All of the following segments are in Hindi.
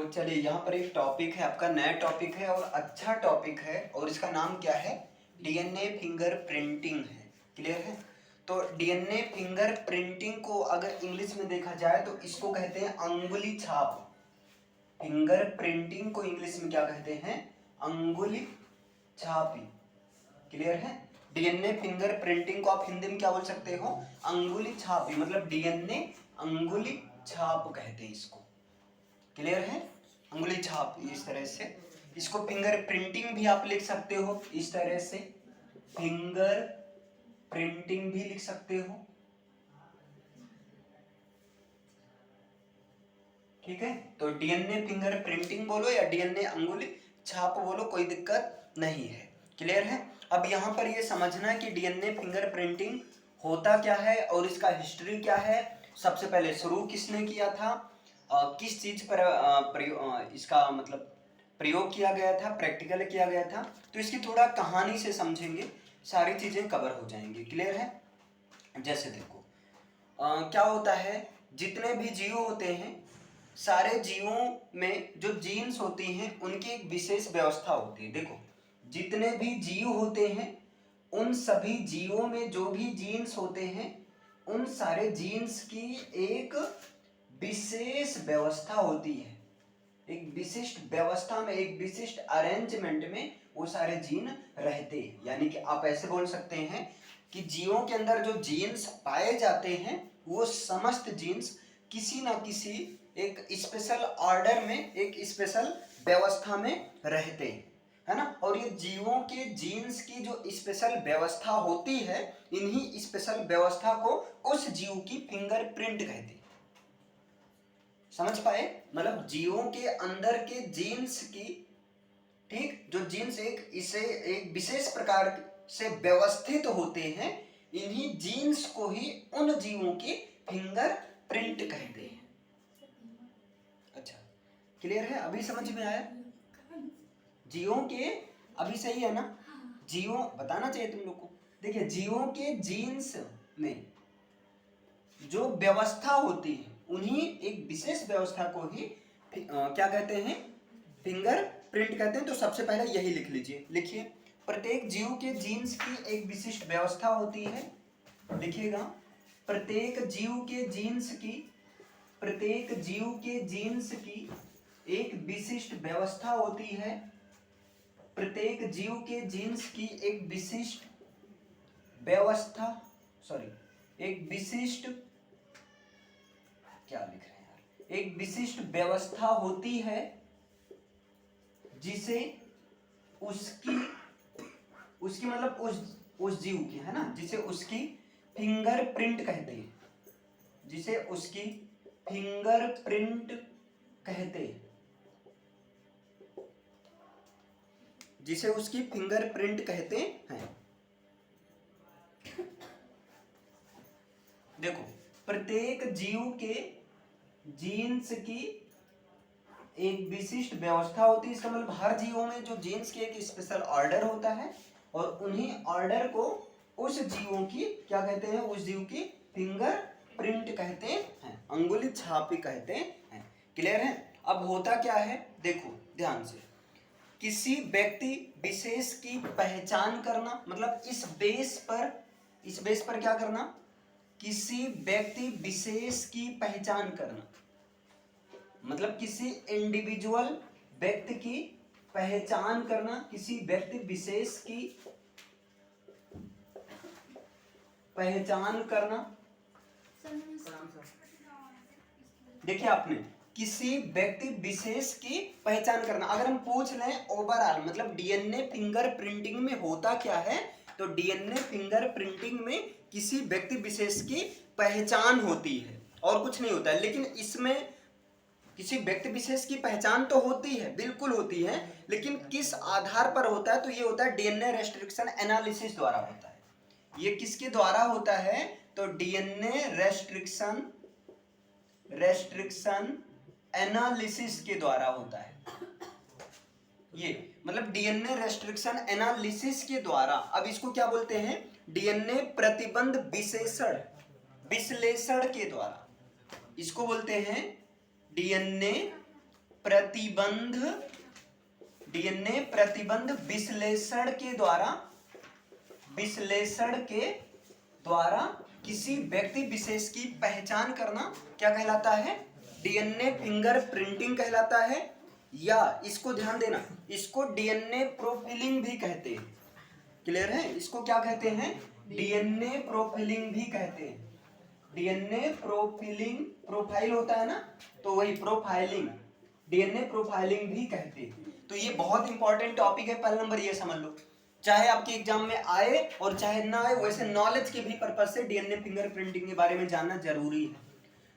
चलिए यहाँ पर एक टॉपिक है, आपका नया टॉपिक है और अच्छा टॉपिक है, और इसका नाम क्या है? डीएनए फिंगर प्रिंटिंग है। क्लियर है? तो डीएनए फिंगर प्रिंटिंग को अगर इंग्लिश में देखा जाए तो इसको कहते हैं अंगुली छाप। फिंगर प्रिंटिंग को इंग्लिश में क्या कहते हैं? अंगुली छापी। क्लियर है? डीएनए फिंगर प्रिंटिंग को आप हिंदी में क्या बोल सकते हो? अंगुली छापी, मतलब डीएनए अंगुली छाप कहते हैं इसको। क्लियर है? अंगुली छाप इस तरह से, इसको फिंगर प्रिंटिंग भी आप लिख सकते हो इस तरह से, फिंगर प्रिंटिंग भी लिख सकते हो। ठीक है, तो डीएनए फिंगर प्रिंटिंग बोलो या डीएनए अंगुली छाप बोलो, कोई दिक्कत नहीं है। क्लियर है? अब यहाँ पर ये समझना है कि डीएनए फिंगर प्रिंटिंग होता क्या है और इसका हिस्ट्री क्या है। सबसे पहले शुरू किसने किया था, किस चीज पर इसका मतलब प्रयोग किया गया था, प्रैक्टिकल किया गया था, तो इसकी थोड़ा कहानी से समझेंगे, सारी चीजें कवर हो जाएंगी। क्लियर है? जैसे देखो क्या होता है, जितने भी जीव होते हैं, सारे जीवों में जो जीन्स होती हैं उनकी एक विशेष व्यवस्था होती है। देखो जितने भी जीव होते हैं उन सभी जीवों में जो भी जीन्स होते हैं उन सारे जीन्स की एक विशेष व्यवस्था होती है। एक विशिष्ट व्यवस्था में, एक विशिष्ट अरेंजमेंट में वो सारे जीन रहते हैं। यानी कि आप ऐसे बोल सकते हैं कि जीवों के अंदर जो जीन्स पाए जाते हैं वो समस्त जीन्स किसी ना किसी एक स्पेशल ऑर्डर में, एक स्पेशल व्यवस्था में रहते हैं, है ना। और ये जीवों के जीन्स की जो स्पेशल व्यवस्था होती है, इन्हीं स्पेशल व्यवस्था को उस जीव की फिंगरप्रिंट कहते हैं। समझ पाए? मतलब जीवों के अंदर के जीन्स की, ठीक, जो जीन्स एक इसे एक विशेष प्रकार से व्यवस्थित होते हैं, इन्हीं जीन्स को ही उन जीवों की फिंगर प्रिंट कहते हैं। अच्छा, क्लियर है? अभी समझ में आया? जीवों के, अभी सही है ना? जीवों, बताना चाहिए तुम लोग को। देखिए जीवों के जीन्स में जो व्यवस्था होती है उन्हीं एक विशेष व्यवस्था को ही क्या कहते हैं? फिंगर प्रिंट कहते हैं। तो सबसे पहले यही लिख लीजिए, लिखिए, प्रत्येक जीव के जीन्स की एक विशिष्ट व्यवस्था होती है। लिखिएगा, प्रत्येक जीव के जीन्स की, प्रत्येक जीव के जीन्स की एक विशिष्ट व्यवस्था होती है। प्रत्येक जीव के जीन्स की एक विशिष्ट व्यवस्था, सॉरी, एक विशिष्ट, क्या लिख रहे हैं यार, एक विशिष्ट व्यवस्था होती है जिसे उसकी उसकी मतलब उस जीव की, है ना, जिसे उसकी फिंगरप्रिंट कहते हैं, जिसे उसकी फिंगरप्रिंट कहते हैं, जिसे उसकी फिंगरप्रिंट कहते हैं। देखो प्रत्येक जीव के जीन्स की एक विशिष्ट व्यवस्था होती है। इसका मतलब हर जीवों में जो जीन्स के एक स्पेशल ऑर्डर होता है और उन्हीं ऑर्डर को उस जीवों की क्या कहते हैं? उस जीव की फिंगर प्रिंट कहते हैं, अंगुली छापी कहते हैं। क्लियर है? अब होता क्या है, देखो ध्यान से, किसी व्यक्ति विशेष की पहचान करना, मतलब इस बेस पर क्या करना? किसी व्यक्ति विशेष की पहचान करना, मतलब किसी इंडिविजुअल व्यक्ति की पहचान करना, किसी व्यक्ति विशेष की पहचान करना। देखिए आपने, किसी व्यक्ति विशेष की पहचान करना। अगर हम पूछ लें ओवरऑल, मतलब डीएनए फिंगर प्रिंटिंग में होता क्या है, तो डीएनए फिंगर प्रिंटिंग में किसी व्यक्ति विशेष की पहचान होती है और कुछ नहीं होता है। लेकिन इसमें किसी व्यक्ति विशेष की पहचान तो होती है, बिल्कुल होती है, लेकिन किस आधार पर होता है? तो ये होता है डीएनए रेस्ट्रिक्शन एनालिसिस द्वारा होता है। ये किसके द्वारा होता है? तो डीएनए रेस्ट्रिक्शन एनालिसिस के द्वारा होता है। ये मतलब डीएनए रेस्ट्रिक्शन एनालिसिस के द्वारा। अब इसको क्या बोलते हैं? डीएनए प्रतिबंध विश्लेषण के द्वारा। इसको बोलते हैं डीएनए प्रतिबंध विश्लेषण के द्वारा किसी व्यक्ति विशेष की पहचान करना क्या कहलाता है? डीएनए फिंगर प्रिंटिंग कहलाता है, या इसको ध्यान देना, इसको डीएनए प्रोफाइलिंग भी कहते हैं। क्लियर है? इसको क्या कहते हैं? डीएनए प्रोफाइलिंग भी कहते हैं। डीएनए प्रोफाइलिंग, प्रोफाइल होता है ना, तो वही प्रोफाइलिंग, डीएनए प्रोफाइलिंग भी कहते हैं। तो ये बहुत इंपॉर्टेंट टॉपिक है, पहला नंबर ये समझ लो, चाहे आपके एग्जाम में आए और चाहे ना आए, वैसे नॉलेज के भी पर्पज से डीएनए फिंगरप्रिंटिंग के बारे में जानना जरूरी है।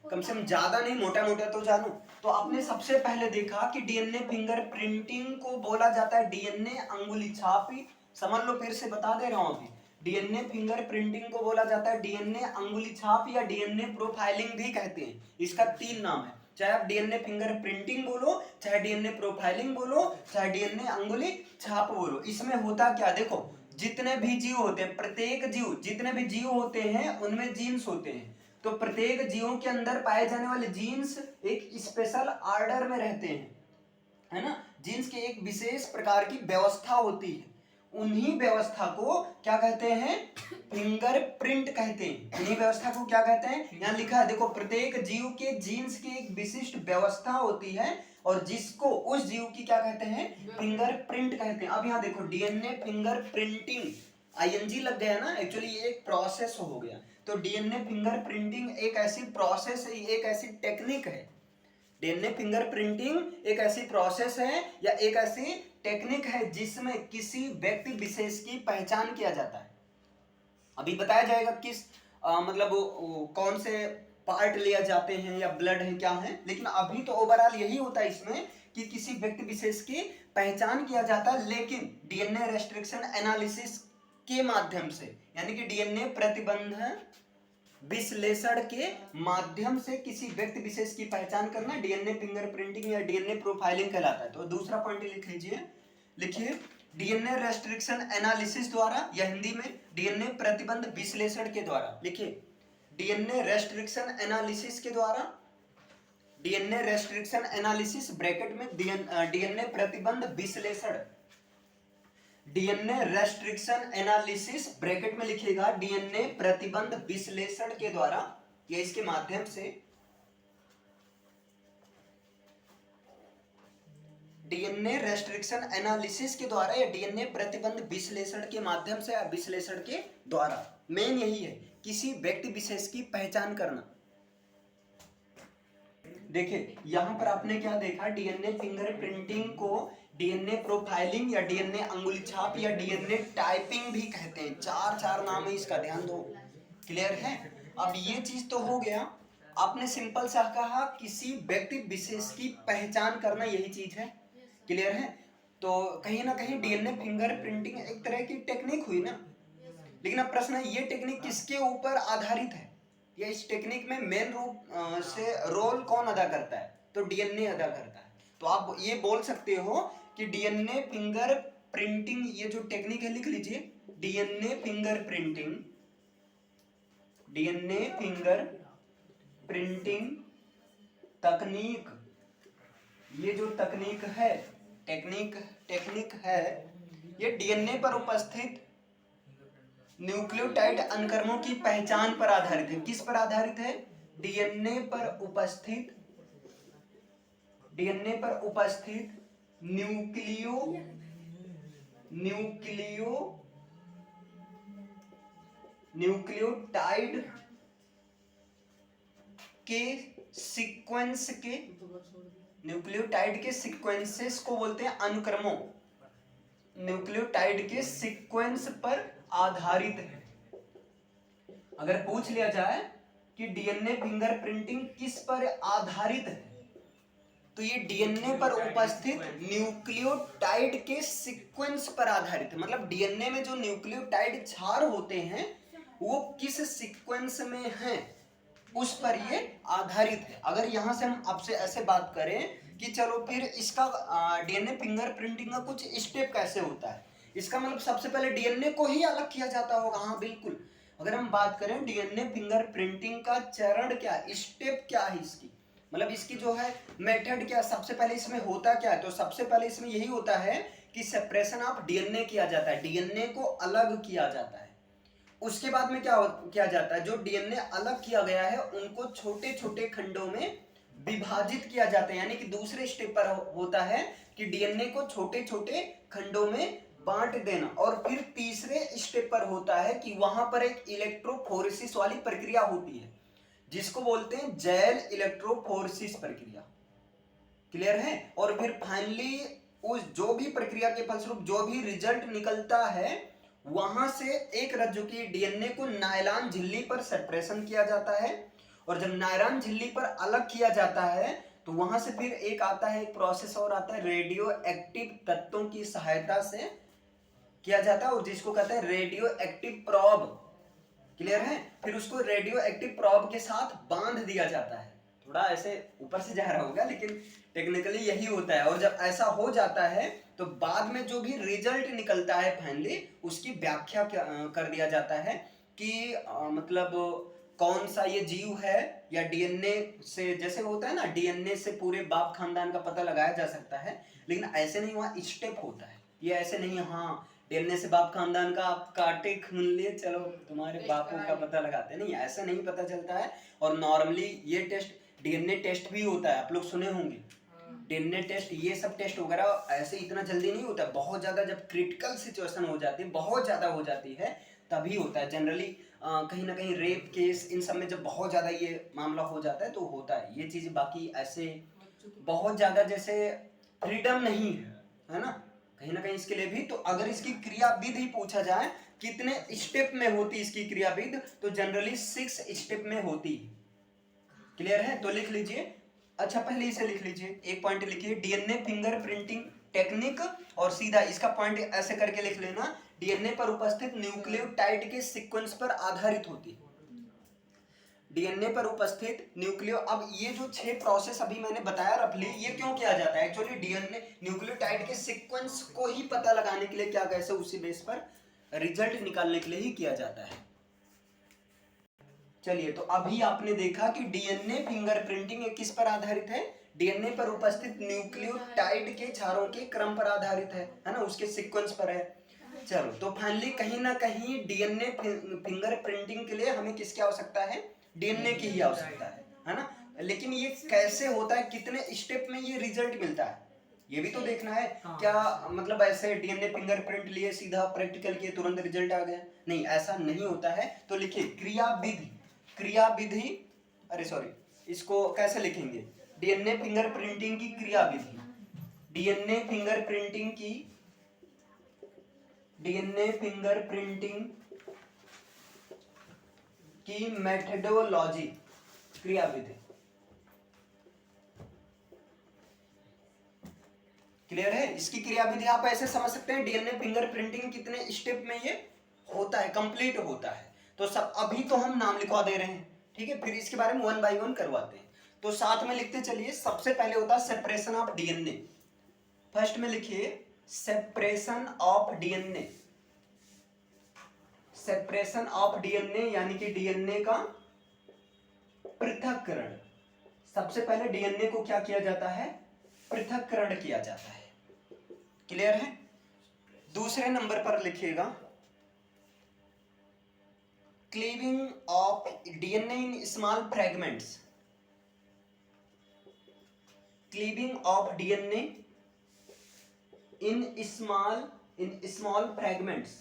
कम से कम ज्यादा नहीं, मोटा मोटा तो जानो। तो आपने सबसे पहले देखा कि डीएनए फिंगरप्रिंटिंग को बोला जाता है डीएनए अंगुली छाप। समझ लो, फिर से बता दे रहा हूं अभी, डीएनए फिंगरप्रिंटिंग को बोला जाता है डीएनए अंगुली छाप या डीएनए प्रोफाइलिंग भी कहते हैं। इसका 3 नाम है, चाहे आप डीएनए फिंगरप्रिंटिंग बोलो, चाहे डीएनए प्रोफाइलिंग बोलो, चाहे डीएनए अंगुली छाप बोलो। इसमें होता क्या, देखो, जितने भी जीव होते हैं, प्रत्येक जीव, जितने भी जीव होते हैं उनमें जीन्स होते हैं। तो प्रत्येक जीवों के अंदर पाए जाने वाले जीन्स एक स्पेशल ऑर्डर में रहते हैं, है ना। जीन्स की एक विशेष प्रकार की व्यवस्था होती है, उन्हीं व्यवस्था को क्या कहते हैं? फिंगरप्रिंट कहते हैं। उन्हीं व्यवस्था को क्या कहते हैं? यहाँ लिखा है, देखो, प्रत्येक जीव के जीन्स की एक विशिष्ट व्यवस्था होती है और जिसको, उस जीव की क्या कहते हैं? फिंगरप्रिंट कहते हैं। अब यहाँ देखो, डीएनए फिंगरप्रिंटिंग, आईएनजी लग गया ना, एक्चुअली ये एक प्रोसेस हो गया। तो डीएनए फिंगरप्रिंटिंग एक ऐसी प्रोसेस है, एक ऐसी टेक्निक है। डीएनए फिंगरप्रिंटिंग एक ऐसी प्रोसेस है या एक ऐसी टेक्निक है जिसमें किसी व्यक्ति विशेष की पहचान किया जाता है। अभी बताया जाएगा किस मतलब कौन से पार्ट लिया जाते हैं या ब्लड है क्या है, लेकिन अभी तो ओवरऑल यही होता है इसमें कि किसी व्यक्ति विशेष की पहचान किया जाता है, लेकिन डीएनए रेस्ट्रिक्शन एनालिसिस के माध्यम से, यानी कि डीएनए प्रतिबंध विश्लेषण के माध्यम से किसी व्यक्ति विशेष की पहचान करना डीएनए फिंगरप्रिंटिंग या डीएनए प्रोफाइलिंग कहलाता है। तो दूसरा पॉइंट लिख लीजिए, लिखिए, डीएनए रेस्ट्रिक्शन एनालिसिस द्वारा, या हिंदी में डीएनए प्रतिबंध विश्लेषण के द्वारा। लिखिए, डीएनए रेस्ट्रिक्शन एनालिसिस के द्वारा, डीएनए रेस्ट्रिक्शन एनालिसिस ब्रैकेट में डीएनए प्रतिबंध विश्लेषण, डीएनए रेस्ट्रिक्शन एनालिसिस ब्रैकेट में लिखिएगा, डीएनए प्रतिबंध विश्लेषण के द्वारा या इसके माध्यम से, डीएनए रेस्ट्रिक्शन एनालिसिस के द्वारा या डीएनए प्रतिबंध विश्लेषण के माध्यम से या विश्लेषण के द्वारा, मेन यही है, किसी व्यक्ति विशेष की पहचान करना। देखिए, यहां पर आपने क्या देखा, डीएनए फिंगरप्रिंटिंग को डीएनए प्रोफाइलिंग या डीएनए अंगुली छाप या डीएनए टाइपिंग भी कहते हैं। चार नाम है, इसका ध्यान दो। क्लियर है? अब ये चीज तो हो गया, आपने सिंपल सा कहा किसी व्यक्ति विशेष की पहचान करना, यही चीज है। क्लियर है? तो कहीं ना कहीं डीएनए फिंगरप्रिंटिंग एक तरह की टेक्निक हुई ना, लेकिन अब प्रश्न है, ये टेक्निक किसके ऊपर आधारित है, या इस टेक्निक में मेन रूप से रोल कौन अदा करता है? तो डीएनए अदा करता है। तो आप ये बोल सकते हो कि डीएनए फिंगर प्रिंटिंग, ये जो टेक्निक है लिख लीजिए, DNA finger printing, DNA finger printing तकनीक, ये जो तकनीक है, टेक्निक है, ये डीएनए पर उपस्थित न्यूक्लियोटाइड अनुक्रमों की पहचान पर आधारित है। किस पर आधारित है? डीएनए पर उपस्थित न्यूक्लियोटाइड के सीक्वेंस के, न्यूक्लियोटाइड के सीक्वेंसेस को बोलते हैं अनुक्रमों, न्यूक्लियोटाइड के सीक्वेंस पर आधारित है। अगर पूछ लिया जाए कि डीएनए फिंगरप्रिंटिंग किस पर आधारित है, तो ये डीएनए पर उपस्थित न्यूक्लियोटाइड के सीक्वेंस पर आधारित है। मतलब डीएनए में जो न्यूक्लियोटाइड क्षार होते हैं वो किस सीक्वेंस में हैं, उस पर ये आधारित है। अगर यहां से हम आपसे ऐसे बात करें कि चलो फिर इसका डीएनए फिंगरप्रिंटिंग का कुछ स्टेप कैसे होता है, इसका मतलब सबसे पहले डीएनए को ही अलग किया जाता होगा। हाँ बिल्कुल, अगर हम बात करें डीएनए फिंगरप्रिंटिंग का चरण क्या, स्टेप क्या है इसकी, मतलब इसकी जो है मेथड क्या, सबसे पहले इसमें होता क्या है, तो सबसे पहले इसमें यही होता है कि सेपरेशन ऑफ डीएनए किया जाता है, डीएनए को अलग किया जाता है। उसके बाद में क्या किया जाता है, जो डीएनए अलग किया गया है उनको छोटे छोटे खंडों में विभाजित किया जाता है, यानी कि दूसरे स्टेप पर होता है कि डीएनए को छोटे छोटे खंडों में बांट देना। और फिर तीसरे स्टेप पर होता है कि वहां पर एक इलेक्ट्रोफोरेसिस वाली प्रक्रिया होती है जिसको बोलते हैं जेल इलेक्ट्रोफोरेसिस प्रक्रिया। क्लियर है। और फिर फाइनली उस जो भी प्रक्रिया के फलस्वरूप जो भी रिजल्ट निकलता है वहां से एक रज्जु की डीएनए को नायलॉन झिल्ली पर सेपरेशन किया जाता है, और जब नायलॉन झिल्ली पर अलग किया जाता है तो वहां से फिर एक आता है, एक प्रोसेस और आता है, रेडियो एक्टिव तत्वों की सहायता से किया जाता है और जिसको कहते हैं रेडियो एक्टिव प्रॉब। क्लियर है। फिर उसको रेडियो एक्टिव प्रॉब के साथ बांध दिया जाता है। थोड़ा ऐसे ऊपर से जा रहा होगा लेकिन टेक्निकली यही होता है। और जब ऐसा हो जाता है तो बाद में जो भी रिजल्ट निकलता है फाइनली उसकी व्याख्या कर दिया जाता है कि मतलब कौन सा ये जीव है, या डीएनए से, जैसे होता है ना डीएनए से पूरे बाप खानदान का पता लगाया जा सकता है, लेकिन ऐसे नहीं, वहाँ स्टेप होता है। ये ऐसे नहीं हाँ डीएनए से बाप खानदान का आप काटे खून लिए चलो तुम्हारे बापू का पता लगाते, नहीं ऐसा नहीं पता चलता है। और नॉर्मली ये टेस्ट डीएनए टेस्ट भी होता है, आप लोग सुने होंगे डीएनए टेस्ट, ये सब टेस्ट वगैरह ऐसे इतना जल्दी नहीं होता, बहुत ज्यादा जब क्रिटिकल सिचुएशन हो जाती है, बहुत ज्यादा हो जाती है तभी होता है। जनरली कहीं ना कहीं रेप केस इन सब में जब बहुत ज्यादा ये मामला हो जाता है तो होता है ये चीज। बाकी ऐसे बहुत ज्यादा जैसे फ्रीडम नहीं है ना कहीं ना कहीं इसके लिए भी। तो अगर इसकी क्रियाविधि पूछा जाए कितने स्टेप में होती इसकी क्रियाविधि, तो जनरली 6 स्टेप में होती। क्लियर है। तो लिख लीजिए, अच्छा पहले इसे लिख लीजिए, एक पॉइंट लिखिए डीएनए फिंगर प्रिंटिंग टेक्निक, और सीधा इसका पॉइंट ऐसे करके लिख लेना, डीएनए पर उपस्थित न्यूक्लियोटाइड के सीक्वेंस पर आधारित होती है। डीएनए पर उपस्थित न्यूक्लियो, अब ये जो 6 प्रोसेस अभी मैंने बताया रफली, ये क्यों किया जाता है, एक्चुअली डीएनए न्यूक्लियोटाइड के सीक्वेंस को ही पता लगाने के लिए, क्या कैसे उसी बेस पर रिजल्ट निकालने के लिए ही किया जाता है। चलिए, तो अभी आपने देखा कि डीएनए फिंगरप्रिंटिंग किस पर आधारित है, डीएनए पर उपस्थित न्यूक्लियोटाइड के क्षारों के क्रम पर आधारित है ना, उसके सीक्वेंस पर है। चलो, तो फाइनली कहीं ना कहीं डीएनए फिंगरप्रिंटिंग के लिए हमें किसकी आवश्यकता है, डीएनए की ही आवश्यकता है ना। लेकिन ये कैसे होता है, कितने स्टेप में ये रिजल्ट मिलता है, ये भी तो देखना है। क्या मतलब ऐसे डीएनए फिंगरप्रिंट लिए सीधा प्रैक्टिकल किए तुरंत रिजल्ट आ गया, नहीं ऐसा नहीं होता है। तो लिखिए क्रियाविधि, क्रियाविधि, अरे सॉरी, इसको कैसे लिखेंगे, डीएनए फिंगरप्रिंटिंग की क्रियाविधि, डीएनए फिंगरप्रिंटिंग की, डीएनए फिंगरप्रिंटिंग की मेथडोलॉजी, क्रियाविधि। क्लियर है। इसकी क्रियाविधि आप ऐसे समझ सकते हैं, डीएनए फिंगरप्रिंटिंग कितने स्टेप में ये होता है, कंप्लीट होता है। तो सब अभी तो हम नाम लिखवा दे रहे हैं, ठीक है, फिर इसके बारे में 1 बाय 1 करवाते हैं। तो साथ में लिखते चलिए, सबसे पहले होता है सेपरेशन ऑफ डीएनए। फर्स्ट में लिखिए separation of DNA, separation of DNA यानी कि डीएनए का पृथक्करण। सबसे पहले डीएनए को क्या किया जाता है, पृथक्करण किया जाता है। क्लियर है। दूसरे नंबर पर लिखिएगा cleaving of DNA in small fragments, cleaving of DNA in small fragments.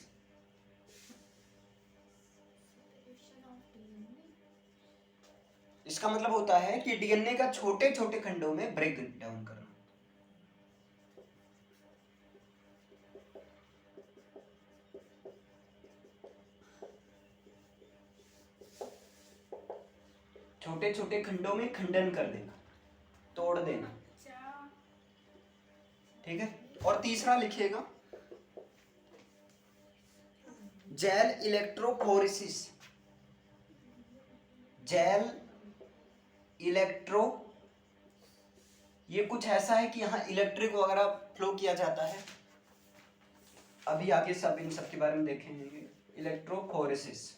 इसका मतलब होता है कि डीएनए का छोटे छोटे खंडों में ब्रेक डाउन करना। छोटे छोटे खंडों में खंडन कर देना, तोड़ देना, ठीक है। और तीसरा लिखिएगा जेल इलेक्ट्रोफोरेसिस, जेल इलेक्ट्रो, ये कुछ ऐसा है कि यहाँ इलेक्ट्रिक वगैरह फ्लो किया जाता है, अभी आगे सब इन सब के बारे में देखेंगे। इलेक्ट्रोफोरेसिस,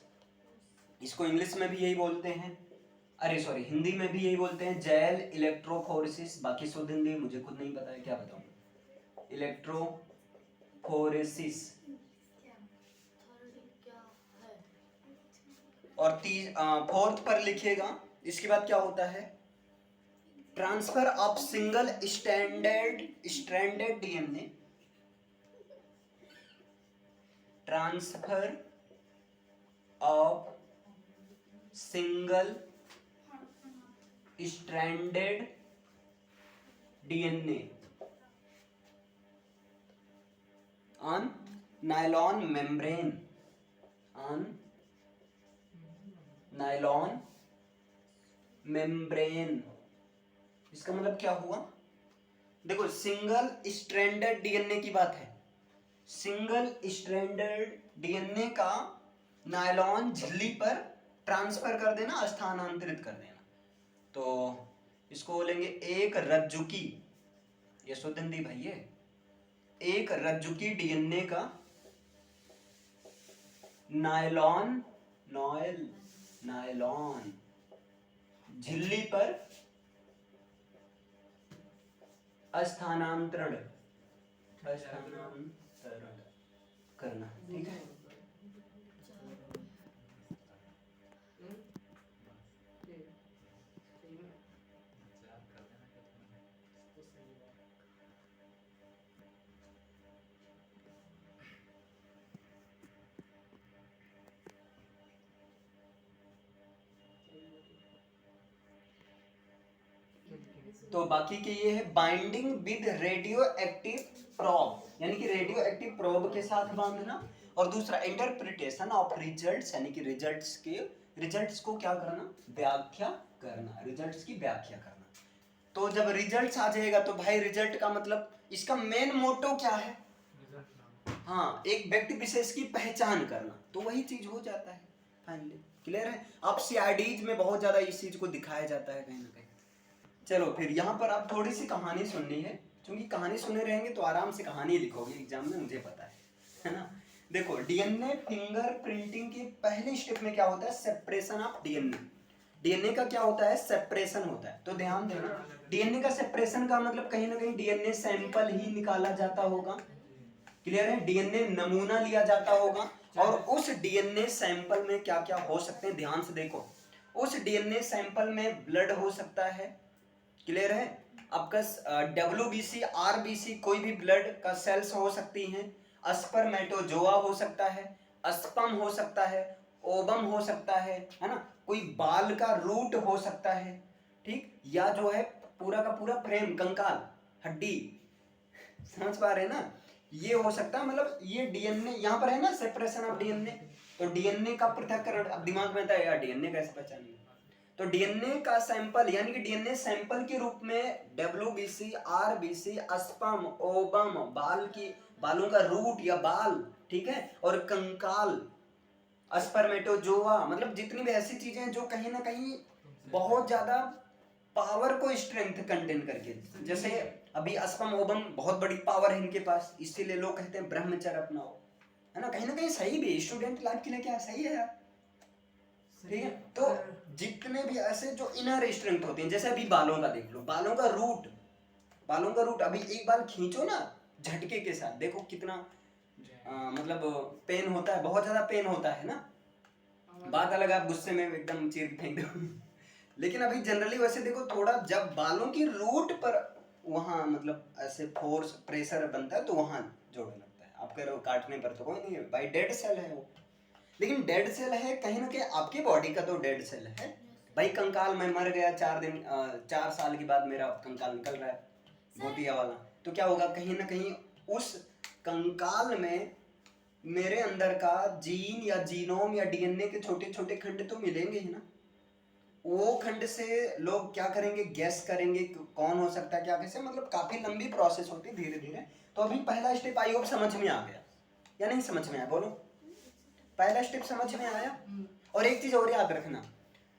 इसको इंग्लिश में भी यही बोलते हैं, अरे सॉरी, हिंदी में भी यही बोलते हैं, जेल इलेक्ट्रोफोरेसिस। बाकी शुद्ध हिंदी मुझे खुद नहीं पता है, क्या बताऊं। इलेक्ट्रोफोरेसिस। और फोर्थ पर लिखिएगा, इसके बाद क्या होता है, transfer of single stranded DNA, transfer of single stranded DNA on nylon membrane, on nylon membrane. इसका मतलब क्या हुआ, देखो सिंगल स्ट्रैंडेड डीएनए की बात है, सिंगल स्ट्रैंडेड डीएनए का नायलॉन झिल्ली पर ट्रांसफर कर देना, स्थानांतरित कर देना। तो इसको बोलेंगे एक रज्जुकी, ये शुद्ध हिंदी भाई है, एक रज्जुकी डीएनए का नायलॉन झिल्ली पर स्थानांतरण करना, ठीक है। तो बाकी के ये है binding with radio active probe, यानी कि रेडियो एक्टिव प्रोब के साथ बांधना, और दूसरा इंटरप्रिटेशन ऑफ रिजल्ट्स, यानी कि रिजल्ट्स को क्या करना, व्याख्या करना, रिजल्ट्स की व्याख्या करना। तो जब रिजल्ट्स आ जाएगा तो भाई रिजल्ट का मतलब, इसका मेन मोटो क्या है, हाँ, एक व्यक्ति विशेष की पहचान करना, तो वही चीज हो जाता है फाइनली। क्लियर है। अब सीआईडीज में बहुत ज्यादा इस चीज को दिखाया जाता है कहीं ना कहीं। चलो फिर यहाँ पर आप थोड़ी सी कहानी सुननी है, क्योंकि कहानी सुने रहेंगे तो आराम से कहानी लिखोगे एग्जाम में, मुझे पता है ना। देखो डीएनए फिंगर प्रिंटिंग के पहले स्टेप में क्या होता है, सेपरेशन ऑफ डीएनए। डीएनए का क्या होता है, सेपरेशन होता है। तो ध्यान देना, डीएनए का सेपरेशन का मतलब कहीं ना कहीं डीएनए सैंपल ही निकाला जाता होगा। क्लियर है, डीएनए नमूना लिया जाता होगा, और उस डीएनए सैंपल में क्या क्या हो सकते हैं, ध्यान से देखो। उस डीएनए सैंपल में ब्लड हो सकता है, क्लियर है, आपका डब्ल्यूबीसी, आरबीसी, कोई भी ब्लड का सेल्स हो सकती हैं, स्पर्मेटोजोआ हो सकता है, स्पर्म हो सकता है, ओवम हो सकता है ना, कोई बाल का रूट हो सकता है, ठीक, या जो है पूरा का पूरा फ्रेम, कंकाल, हड्डी, समझ पा रहे हैं ना, ये हो सकता है। मतलब ये डीएनए यहाँ पर है ना, सेपरेशन ऑफ डीएनए, तो डीएनए का पृथक्करण। अब दिमाग में आता है यार डीएनए कैसे पहचानेंगे, तो डीएनए का सैंपल, यानी कि डीएनए सैंपल के रूप में डब्ल्यूबीसी, आरबीसी, स्पर्म, ओवम, बालों का रूट या बाल, ठीक है, और कंकाल, स्पर्मेटोजोआ, मतलब जितनी भी ऐसी चीजें हैं जो कहीं ना कहीं बहुत ज्यादा पावर को स्ट्रेंथ कंटेन करके, जैसे अभी स्पर्म ओवम बहुत बड़ी पावर है इनके पास, इसीलिए लोग कहते हैं ब्रह्मचर्य अपनाओ, है ना, कहीं ना कहीं सही भी, स्टूडेंट लाइफ के लिए क्या सही है यार, ठीक है। तो जितने भी ऐसे जो इनर स्ट्रेंथ होती हैं, जैसे अभी बालों का देख लो, बालों का रूट अभी एक बाल खींचो ना झटके के साथ, देखो कितना मतलब पेन होता है, बहुत ज्यादा पेन होता है ना। बात अलग, आप गुस्से में एकदम चीर फेंक दो लेकिन अभी जनरली वैसे देखो, थोड़ा जब बालों की रूट पर वहां मतलब ऐसे फोर्स प्रेशर बनता है तो वहां जोड़ने लगता है, आप कह रहे हो काटने पर तो कोई नहीं है भाई, डेड सेल है वो, लेकिन डेड सेल है कहीं ना कहीं आपके बॉडी का, तो डेड सेल है भाई। कंकाल में मर गया 4 साल के बाद मेरा कंकाल निकल रहा है, मोतिया वाला, तो क्या होगा, कहीं ना कहीं उस कंकाल में मेरे अंदर का जीन या जीनोम या डीएनए के छोटे छोटे खंड तो मिलेंगे ही ना, वो खंड से लोग क्या करेंगे, गैस करेंगे कौन हो सकता है, क्या कैसे, मतलब काफी लंबी प्रोसेस होती है धीरे धीरे। तो अभी पहला स्टेप आई होप समझ में आ गया या नहीं समझ में आया, बोलो, पहला स्टेप समझ में आया। और एक चीज और याद रखना,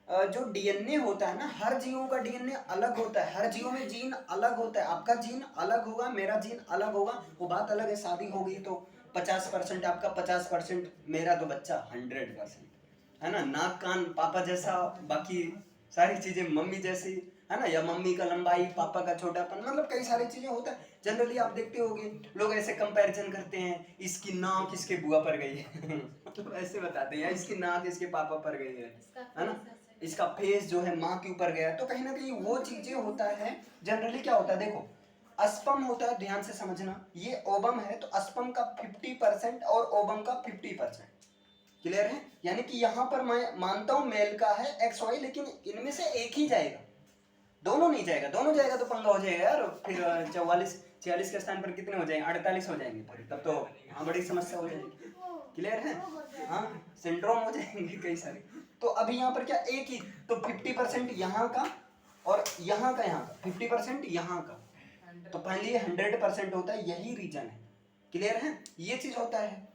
जो डीएनए होता है ना, हर जीवों का डीएनए अलग होता है, हर जीवों में जीन अलग होता है, आपका जीन अलग होगा, मेरा जीन अलग होगा, वो बात अलग है, शादी हो गई तो 50% आपका, 50% मेरा, तो बच्चा 100%, है ना, नाक कान पापा जैसा, बाकी सारी चीजें मम्मी जैसी, है ना, या मम्मी का लंबाई, पापा का छोटापन, मतलब कई सारी चीजें होता है। जनरली आप देखते होगे लोग ऐसे कंपैरिजन करते हैं, इसकी नाक इसके बुआ पर गई है मतलब ऐसे बताते हैं, इसकी नाक इसके पापा पर गई है ना, इसका फेस जो है माँ के ऊपर गया। तो कहीं ना कहीं वो चीजें होता है। जनरली क्या होता है, देखो अस्पम होता है, ध्यान से समझना, ये ओबम है तो अस्पम का 50% और ओबम का 50%। क्लियर है? यानी कि यहाँ पर मैं मानता हूं मेल का है एक्स वाई, लेकिन इनमें से एक ही जाएगा, दोनों नहीं जाएगा। दोनों जाएगा तो पंगा हो जाएगा यार, फिर 44 46 के स्थान पर कितने हो जाएंगे, 48 हो जाएंगे, फिर तब तो हाँ बड़ी समस्या हो जाएगी। क्लियर है? हाँ, सिंड्रोम हो जाएंगे कई सारे। तो अभी यहाँ पर क्या एक ही, तो 50% यहाँ का और यहाँ का, यहाँ का 50% यहाँ का, तो पहले 100% होता है, यही रीजन है। क्लियर है? ये चीज होता है।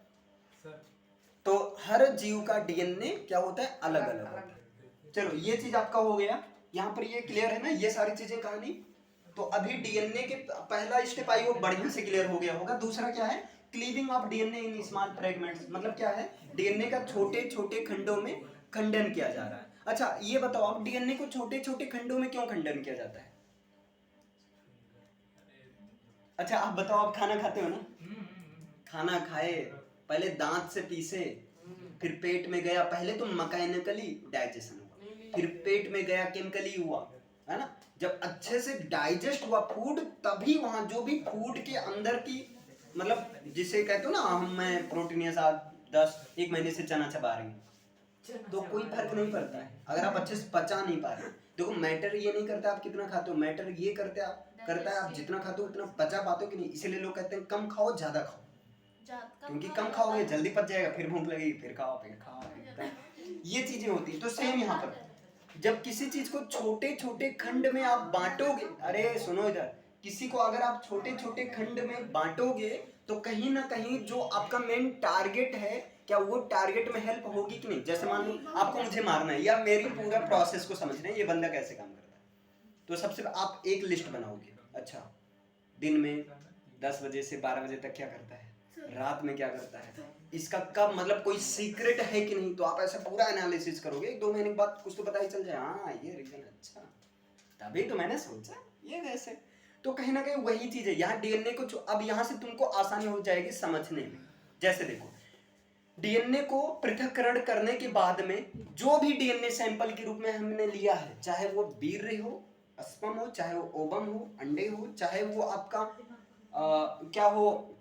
तो हर जीव का डीएनए क्या होता है, अलग अलग होता है। चलो ये चीज आपका हो गया, यहाँ पर ये क्लियर है ना, ये सारी चीजें कहानी। तो अभी डीएनए के पहला स्टेप आई वो बढ़िया से क्लियर हो गया होगा। दूसरा क्या है, cleaving of DNA in small fragments, मतलब क्या है, डीएनए का छोटे छोटे खंडों में खंडन किया जा रहा है। अच्छा ये बताओ आप, डीएनए को छोटे छोटे खंडों में क्यों खंडन किया जाता है? अच्छा आप बताओ, आप खाना खाते हो ना, खाना खाए पहले दांत से पीसे, फिर पेट में गया, पहले तो मैकेनिकली डाइजेशन हुआ, फिर पेट में गया, केमिकली हुआ, है ना। जब अच्छे से डाइजेस्ट हुआ फूड, तभी वहां जो भी फूड के अंदर की, मतलब जिसे कहते हो ना, हम मैं प्रोटीन या 7 10 1 महीने से चना चबा रही हूँ, तो कोई फर्क नहीं पड़ता है अगर आप अच्छे से पचा नहीं पा रहे। देखो मैटर ये नहीं करता आप कितना खाते हो, मैटर ये करता है आप जितना खाते हो उतना पचा पाते हो कि नहीं। इसीलिए लोग कहते हैं कम खाओ ज्यादा खाओ, क्योंकि कम खाओगे जल्दी पच जाएगा, फिर भूख लगेगी, फिर खाओ। ये चीजें होती है। तो सेम यहाँ पर जब किसी चीज को छोटे छोटे खंड में आप बांटोगे, अरे सुनो इधर, किसी को अगर आप छोटे छोटे खंड में बांटोगे तो कहीं ना कहीं जो आपका मेन टारगेट है, क्या वो टारगेट में हेल्प होगी कि नहीं। जैसे मान लो आपको मुझे मारना है, या मेरी पूरा प्रोसेस को समझ रहे हैं ये बंदा कैसे काम करता है, तो सबसे आप एक लिस्ट बनाओगे। अच्छा दिन में 10 बजे से 12 बजे तक क्या करता है, रात में क्या करता है, इसका कब, मतलब कोई सीक्रेट है कि नहीं। तो आप ऐसा पूरा एनालिसिस करोगे, 1 2 महीने के बाद कुछ तो पता ही चल जाए, हाँ ये रीजन, अच्छा तभी तो मैंने सोचा ये वैसे। तो कहीं ना कहीं वही चीज है यहाँ डीएनए को। अब यहाँ से तुमको आसानी हो जाएगी समझने में। जैसे देखो डीएनए को पृथक्करण करने के बाद में जो भी डीएनए सैंपल के रूप में हमने लिया है, चाहे वो वीर्य हो, अस्पम हो, चाहे वो ओवम हो, अंडे हो, चाहे वो आपका क्या हो,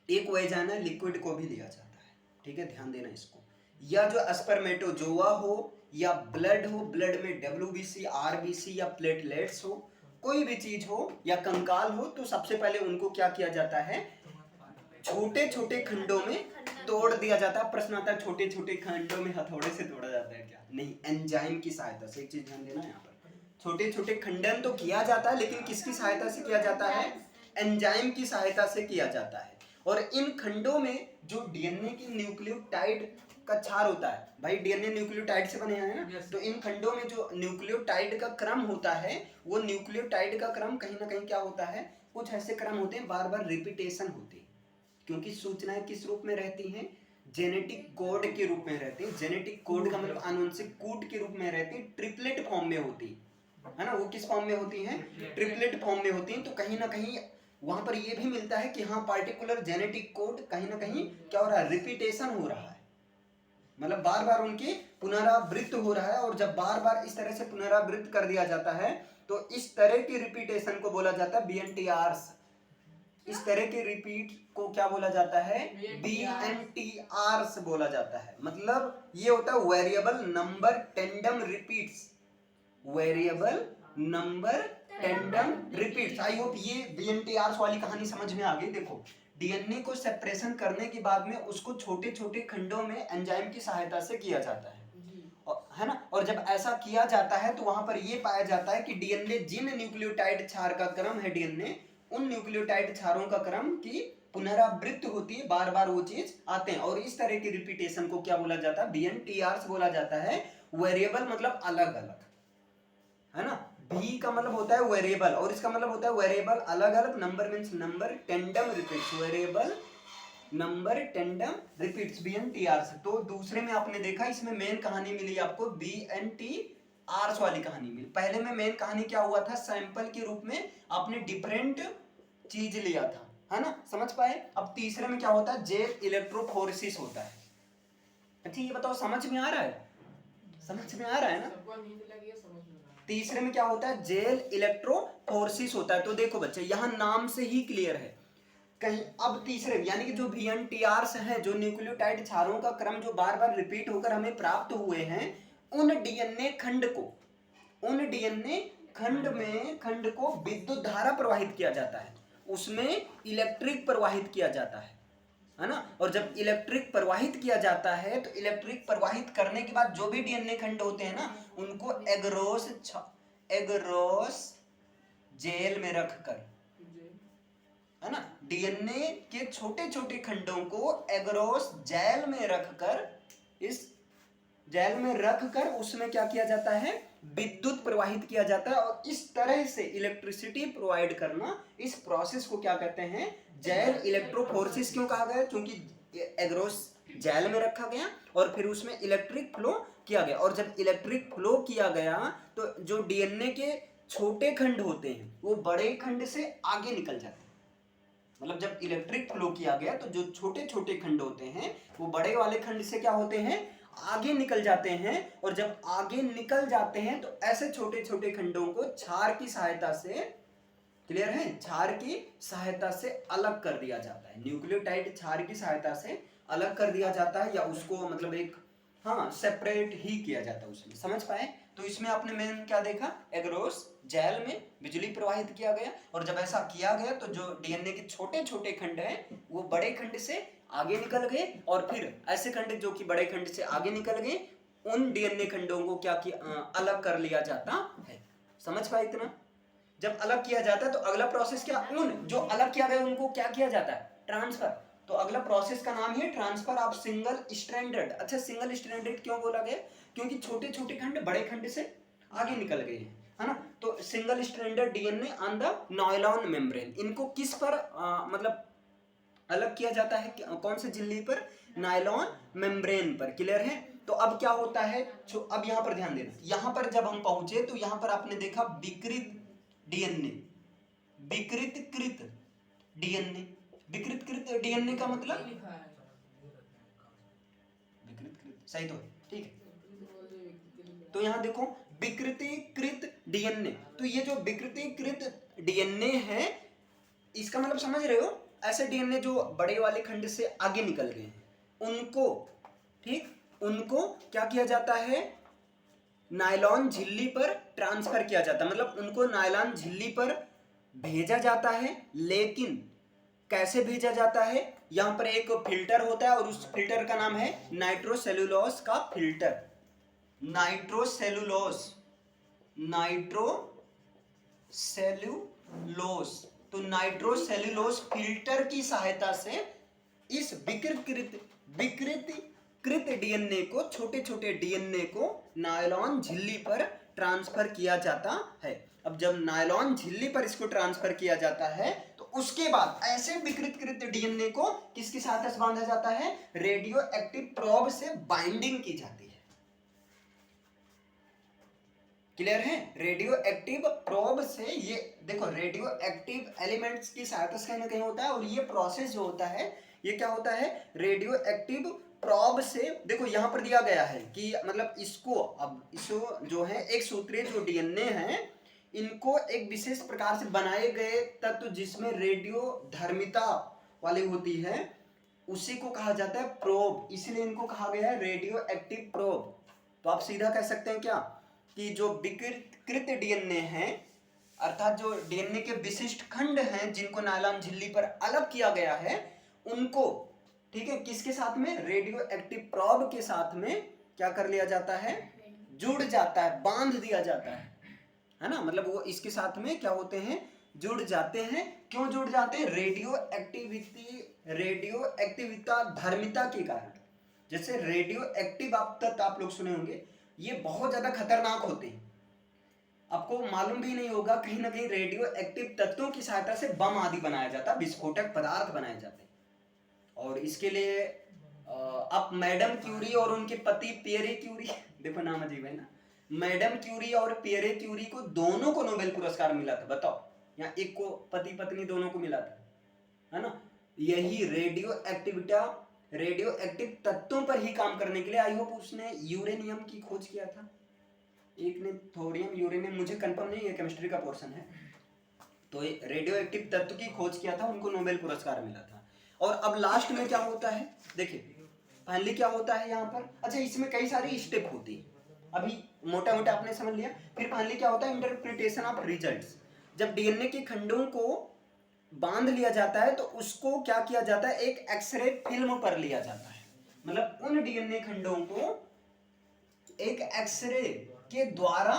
एक वेजाइना लिक्विड को भी लिया जाता है, ठीक है, ध्यान देना इसको। या जो स्पर्मेटोजोआ हो, या ब्लड हो, ब्लड में डब्ल्यूबीसी, आरबीसी या प्लेटलेट्स हो, कोई भी चीज हो, या कंकाल हो, तो सबसे पहले उनको क्या किया जाता है, छोटे छोटे खंडों में तोड़ दिया जाता है। प्रश्न आता है छोटे छोटे खंडों में हथौड़े से तोड़ा जाता है क्या? नहीं, एंजाइम की सहायता से। एक चीज ध्यान देना यहाँ पर, छोटे छोटे खंडन तो किया जाता है, लेकिन किसकी सहायता से किया जाता है, एंजाइम की सहायता से किया जाता है। और इन खंडों में जो डीएनए की न्यूक्लियोटाइड का क्षार होता है, भाई डीएनए न्यूक्लियोटाइड से बने हैं ना, तो इन खंडों में जो न्यूक्लियोटाइड का क्रम होता है, वो न्यूक्लियोटाइड का क्रम कहीं ना कहीं क्या होता है, कुछ ऐसे क्रम होते हैं, बार बार रिपीटेशन होती है, क्योंकि सूचनाएं किस रूप में रहती हैं, जेनेटिक कोड के रूप में रहती है। जेनेटिक कोड का मतलब आनुवंशिक कूट के रूप में रहती है, ट्रिपलेट फॉर्म में होती है ना। वो किस फॉर्म में होती हैं, ट्रिपलेट फॉर्म में होती हैं। तो कहीं ना कहीं वहां पर ये भी मिलता है कि हाँ पार्टिकुलर जेनेटिक कोड कहीं ना कहीं क्या हो रहा है, रिपीटेशन हो रहा है, मतलब बार बार उनकी पुनरावृत्त हो रहा है। और जब बार बार इस तरह से पुनरावृत्त कर दिया जाता है, तो इस तरह की रिपीटेशन को बोला जाता है बीएनटीआरस। इस तरह के रिपीट को क्या बोला जाता है, बीएनटीआरस बोला जाता है। मतलब ये होता है variable number tandem repeats, variable number tandem repeats. I hope ये बीएनटीआरस वाली कहानी समझ में आ गई। देखो डीएनए को सेपरेशन करने के बाद में उसको छोटे छोटे खंडों में एंजाइम की सहायता से किया जाता है ना। और जब ऐसा किया जाता है तो वहां पर यह पाया जाता है कि डीएनए जिन न्यूक्लियोटाइड क्षार का क्रम है, डीएनए उन न्यूक्लियोटाइड क्षारों का क्रम की पुनरावृत्ति होती है, बार बार वो चीज आते हैं। और इस तरह की रिपीटेशन को क्या बोला जाता है, बीएनटीआरस बोला जाता है। वेरिएबल मतलब अलग अलग, है ना। भी का मतलब होता है वेरिएबल, और इसका मतलब होता है वेरिएबल अलग अलग, number means number, tandem repeats, variable number tandem repeats, VNTR से। तो दूसरे में आपने देखा इसमें मेन कहानी मिली आपको बीएनटी आर्स वाली कहानी में। पहले में मेन कहानी क्या हुआ था, सैंपल के रूप में आपने डिफरेंट चीज लिया था, है ना, समझ पाए। अब तीसरे में क्या होता है, जेल इलेक्ट्रोफोरेसिस होता है। अच्छा ये बताओ समझ में आ रहा है, समझ में आ रहा है ना। तीसरे में क्या होता है, जेल इलेक्ट्रोफोरेसिस होता है। तो देखो बच्चे यहाँ नाम से ही क्लियर है कहीं। अब तीसरे यानी कि जो VNTRs हैं, जो न्यूक्लियोटाइड क्षारों का क्रम जो बार बार रिपीट होकर हमें प्राप्त हुए हैं, उन डीएनए खंड को विद्युत धारा प्रवाहित किया जाता है, उसमें इलेक्ट्रिक प्रवाहित किया जाता है ना। और जब इलेक्ट्रिक प्रवाहित किया जाता है तो इलेक्ट्रिक प्रवाहित करने के बाद जो भी डीएनए खंड होते हैं ना, उनको एगरोस जेल में रखकर, है ना, डीएनए के छोटे छोटे खंडों को एगरोस जेल में रखकर, इस जेल में रखकर उसमें क्या किया जाता है, विद्युत प्रवाहित किया जाता है। और इस तरह से इलेक्ट्रिसिटी प्रोवाइड करना, इस प्रोसेस को क्या कहते हैं, जेल इलेक्ट्रोफोरेसिस। क्यों कहा गया, क्योंकि एगरोस जेल में रखा गया और फिर उसमें इलेक्ट्रिक फ्लो किया गया। और जब इलेक्ट्रिक फ्लो किया गया तो जो डीएनए के छोटे खंड होते हैं वो बड़े खंड से आगे निकल जाते हैं। मतलब जब इलेक्ट्रिक फ्लो किया गया तो जो छोटे छोटे खंड होते हैं वो बड़े वाले खंड से क्या होते हैं, आगे निकल जाते हैं। और जब आगे निकल जाते हैं तो ऐसे छोटे छोटे खंडों को क्षार की सहायता से, क्लियर है, क्षार की सहायता से अलग कर दिया जाता है। न्यूक्लियोटाइड क्षार की सहायता से अलग कर दिया जाता है, या उसको मतलब एक सेपरेट ही किया जाता है उसमें, समझ पाए। तो इसमें आपने मेन क्या देखा, एगरोस जेल में बिजली प्रवाहित किया गया। और जब ऐसा किया गया तो जो डीएनए के छोटे छोटे खंड हैं वो बड़े खंड से आगे निकल गए, और फिर ऐसे खंड जो कि बड़े खंड से आगे निकल गए, उन डीएनए खंडों को क्या किया, अलग कर लिया जाता है। समझ पाए इतना। जब अलग किया जाता है तो अगला प्रोसेस क्या, उन जो अलग किया गया उनको क्या किया जाता है, ट्रांसफर। तो अगला प्रोसेस का नाम है ट्रांसफर ऑफ सिंगल स्ट्रैंडेड। अच्छा सिंगल स्ट्रैंडेड क्यों बोला गया, क्योंकि छोटे छोटे खंड बड़े खंड से आगे निकल गए हैं, है ना। तो single stranded DNA on the nylon membrane, इनको किस पर मतलब अलग किया जाता है, कौन से झिल्ली पर, नायलॉन मेम्ब्रेन पर, क्लियर है। तो अब क्या होता है, अब यहां पर ध्यान देना, यहां पर जब हम पहुंचे तो यहां पर आपने देखा विकृत डीएनए, विकृतकृत डीएनए। विकृतकृत डीएनए का मतलब विकृतकृत, सही तो है, ठीक है। तो यहां देखो विकृतीकृत डीएनए, तो ये जो विकृतीकृत डीएनए है इसका मतलब समझ रहे हो, ऐसे डीएनए जो बड़े वाले खंड से आगे निकल गए हैं उनको, ठीक, उनको क्या किया जाता है, नायलॉन झिल्ली पर ट्रांसफर किया जाता है। मतलब उनको नायलॉन झिल्ली पर भेजा जाता है, लेकिन कैसे भेजा जाता है, यहां पर एक फिल्टर होता है और उस फिल्टर का नाम है नाइट्रोसेल्यूलोज का फिल्टर। Nitrocellulose, nitrocellulose. तो नाइट्रोसेल्यूलोज फिल्टर की सहायता से इस विकृत डीएनए को, छोटे छोटे डीएनए को नायलॉन झिल्ली पर ट्रांसफर किया जाता है। अब जब नायलॉन झिल्ली पर इसको ट्रांसफर किया जाता है तो उसके बाद ऐसे विकृत डीएनए को किसकी सहायता से बांधा जाता है, रेडियो एक्टिव प्रोब से बाइंडिंग की जाती है। क्लियर है, रेडियो एक्टिव प्रोब से, ये देखो रेडियो एक्टिव एलिमेंट्स की सहायता से कहीं ना कहीं होता है। और ये प्रोसेस जो होता है ये क्या होता है, रेडियो एक्टिव प्रोब से। देखो यहां पर दिया गया है कि मतलब इसको, अब इसको जो है एक सूत्रीय जो डीएनए है इनको एक विशेष प्रकार से बनाए गए तत्व जिसमें रेडियो धर्मिता वाली होती है उसी को कहा जाता है प्रोब, इसलिए इनको कहा गया है रेडियो एक्टिव प्रोब। तो आप सीधा कह सकते हैं क्या कि जो विकृत डीएनए हैं, अर्थात जो डीएनए के विशिष्ट खंड हैं जिनको नायलॉन झिल्ली पर अलग किया गया है उनको, ठीक है, किसके साथ में, रेडियो एक्टिव प्रोब के साथ में क्या कर लिया जाता है, जुड़ जाता है, बांध दिया जाता है ना। मतलब वो इसके साथ में क्या होते हैं, जुड़ जाते हैं। क्यों जुड़ जाते हैं, रेडियो एक्टिविता धर्मिता के कारण। जैसे रेडियो एक्टिव आप लोग सुने होंगे, ये बहुत ज्यादा खतरनाक होते हैं। आपको मालूम भी नहीं होगा, कहीं ना कहीं रेडियो एक्टिव तत्वों की सहायता से बम आदि बनाया जाता है, विस्फोटक पदार्थ बनाए जाते हैं। और इसके लिए आप मैडम क्यूरी और उनके पति पियरे क्यूरी देखो नाम अजीब है ना, मैडम क्यूरी और पियरे क्यूरी को दोनों को नोबेल पुरस्कार मिला था, बताओ। यहाँ एक को पति पत्नी दोनों को मिला था, है ना। यही रेडियो एक्टिव तत्वों पर ही काम करने के लिए, आई होप उसने यूरेनियम की खोज किया था, एक ने थोरियम यूरेनियम, मुझे कंफर्म नहीं है, केमिस्ट्री का पोर्शन है। तो रेडियो एक्टिव तत्व की खोज किया था, उनको नोबेल पुरस्कार मिला था। और अब लास्ट में क्या होता है, देखिए फाइनली क्या होता है यहाँ पर। अच्छा, इसमें कई सारी स्टेप होती है, अभी मोटा मोटा आपने समझ लिया। फिर फाइनली क्या होता है, इंटरप्रिटेशन ऑफ रिजल्ट्स। जब डीएनए के खंडों को बांध लिया जाता है तो उसको क्या किया जाता है, एक एक्सरे फिल्म पर लिया जाता है। मतलब उन डीएनए खंडों को एक एक्सरे के द्वारा,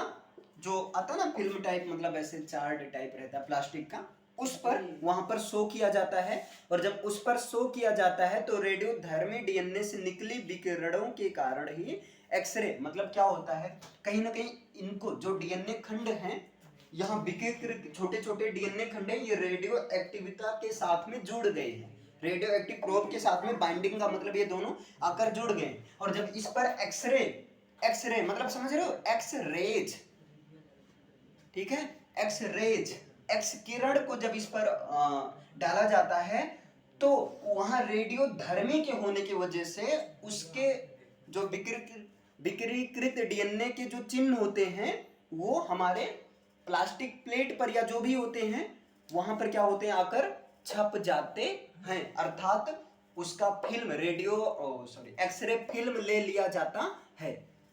जो आता ना फिल्म टाइप, मतलब ऐसे चार्ट टाइप रहता है प्लास्टिक का, उस पर वहां पर शो किया जाता है। और जब उस पर शो किया जाता है तो रेडियोधर्मी डीएनए से निकली विकिरणों के कारण ही एक्सरे, मतलब क्या होता है, कहीं ना कहीं इनको जो डीएनए खंड हैं, यहाँ विकिकृत छोटे छोटे डीएनए खंड हैं, ये रेडियो एक्टिविता के साथ में जुड़ गए हैं, रेडियो एक्टिव प्रोब के साथ में बाइंडिंग का मतलब ये दोनों आकर जुड़ गए। और जब इस पर एक्सरे मतलब समझ रहे हो, एक्स रेज, ठीक है, एक्स रेज, एक्स किरण को जब इस पर डाला जाता है तो वहां रेडियो धर्मी के होने की वजह से उसके जो विकिरीकृत डीएनए के जो चिन्ह होते हैं वो हमारे प्लास्टिक प्लेट पर या जो भी होते हैं वहां पर क्या होते हैं, आकर छप जाते हैं। अर्थात उसका फिल्म एक्सरे फिल्म ले लिया जाता है।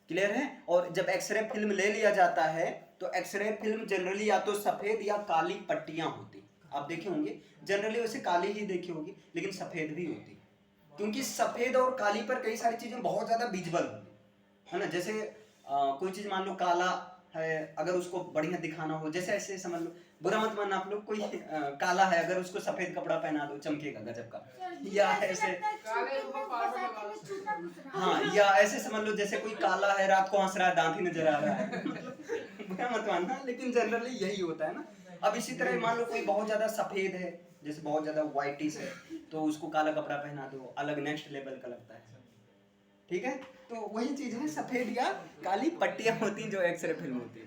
क्लियर है। और जब एक्सरे फिल्म ले लिया जाता है तो एक्सरे फिल्म जनरली या तो सफेद या काली पट्टियां होती, आप देखे होंगे, जनरली वैसे काली ही देखी होगी लेकिन सफेद भी होती, क्योंकि सफेद और काली पर कई सारी चीजें बहुत ज्यादा विजिबल होती है ना। जैसे कोई चीज मान लो काला है, अगर उसको बढ़िया दिखाना हो, जैसे ऐसे समझ लो, बुरा मत मानना आप लोग, कोई काला है, अगर उसको सफेद कपड़ा पहना दो चमकेगा गजब का, या ऐसे, हाँ, या ऐसे समझ लो जैसे कोई काला है, रात को हंस रहा है, दांत ही नजर आ रहा है बुरा मत मानना, लेकिन जनरली यही होता है ना। अब इसी तरह मान लो कोई बहुत ज्यादा सफेद है, जैसे बहुत ज्यादा व्हाइटिश है, तो उसको काला कपड़ा पहना दो, अलग नेक्स्ट लेवल का लगता है, ठीक है। तो वही चीज है, सफेद या काली पट्टियां होती हैं जो एक्सरे फिल्म होती है।